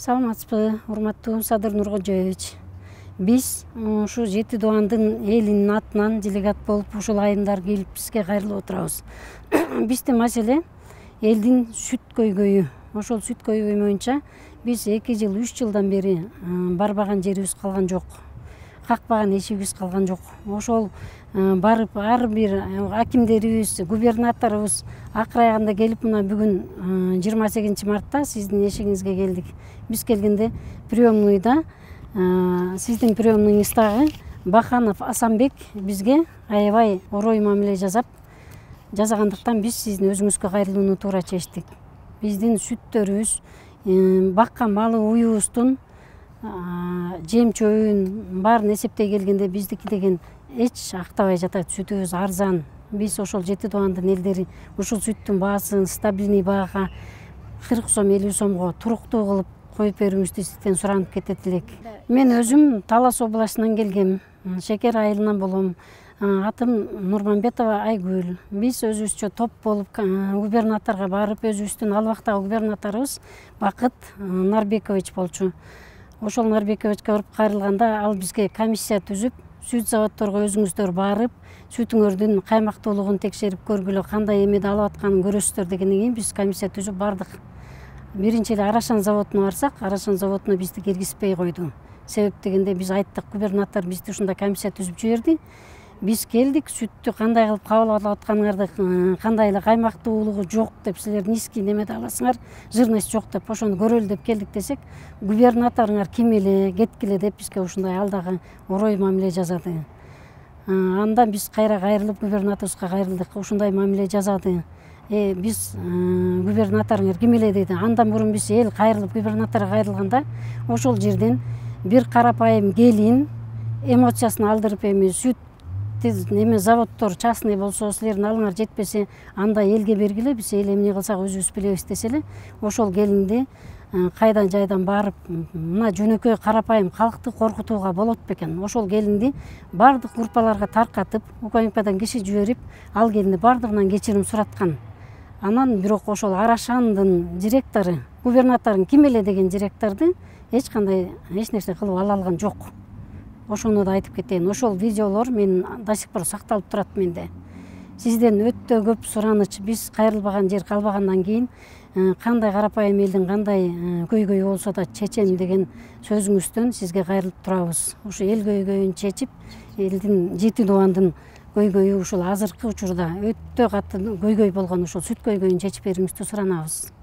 Саламатсызбы, урматтуу Садыр Нуркожоевич. Биз ушу Жети Дубандын элинин атынан делегат болуп ушул айымдар келип бизге кайрылып отурабыз. Бизде маселе элдин сүт көйгөйү. Ошол сүт көйгөйү боюнча биз 2 жыл, 3 жылдан бери барбаган жерибиз калган жок. Какпаган эшигибиз калган жок. Ошол барып ар бир акимдерибиз, губернаторубуз акыр аягында келип мына бүгүн 28 мартта сиздин эшигиңизге келдик. Биз келгенде приемныйда сиздин приемныйыңыздагы Баханов Асанбек бизге аябай орой мамиле жасагандыктан биз сиздин өзүңүзгө кайрылууну туура чечтик. Биздин сүттөрүбүз, баккан малы уюбуздун жем чөбүн баарын эсептей келгенде биздики деген эч актабай жатат. Сүтүбүз арзан. Биз ошол Жети Дубандын элдери ушул сүттүн баасын стабильный баага 40 сом 50 сомго туруктуу кылып коюп берүүңүздү сизден суранып кетет элек. Мен өзүм Талас областынан келгем. Шекер айылынан болом. Атым Нурманбетова Айгүл. Биз өзүбүзчө топ болуп губернаторго барып, өзүбүздүн ал убактагы губернаторубуз Бакыт Нарбекович болчу. Ошол Нарбековичке барып кайрылганда ал бизге комиссия түзүп, сүт заводдорго өзүңүздөр барып, сүтүңөрдүн каймактуулугун текшерип көргүлө, кандай эмеде алып атканын көрөсүздөр дегенден кийин биз комиссия түзүп бардык. Биринчи эле Арашан заводуна барсак, Арашан заводуна бизди киргизбей койду. Себеп дегенде биз айттык, губернатор бизди ушундай комиссия түзүп жиберди. Биз келдик, сүттү кандай кылып кабыл алып атканыңарды, кандай эле каймактуулугу жок деп, силер низкий немеде аласыңар, жирность жок деп, ошону көрөлү деп келдик десек, губернаторуңар ким эле, кеткиле деп бизге ушундай алдагы орой мамиле жасады. Андан биз кайра кайрылып губернаторубузга кайрылдык, ушундай мамиле жасады. Биз губернаторуңар ким эле деди. Андан мурун биз эл кайрылып губернаторго кайрылганда ошол жерден бир карапайым келин эмоциясын алдырып сүт неме заводдор частный болсо, силердин алыңар жетпесе, анда элге бергиле, биз эл эмне кылсак өзүбүз билебиз десе эле, ошол келинди кайдан жайдан барып, мына жөнөкөй карапайым калкты коркутууга болот бекен. Ошол келинди бардык группаларга таркатып, УКМКдан киши жиберип, ал келинди бардыгынан кечирим сураткан. Анан бирок ошол Арашандын директору, губернатордун ким эле деген директорду эч нерсе кылып ала алган жок. Ошону да айтып кетейин. Ошол видеолор мен до сих пор сакталып турат менде. Сизден өтө көп сураныч. Биз кайрылбаган жер калбагандан кийин кандай карапайым элдин кандай көйгөйү болсо да чечем деген сөзүңүздөн сизге кайрылып турабыз. Ушу эл көйгөйүн чечип, элдин Жети Дубандын көйгөйү ушул азыркы учурда өтө катуу көйгөй болгон ушул сүт көйгөйүн чечип берүүңүздү суранабыз.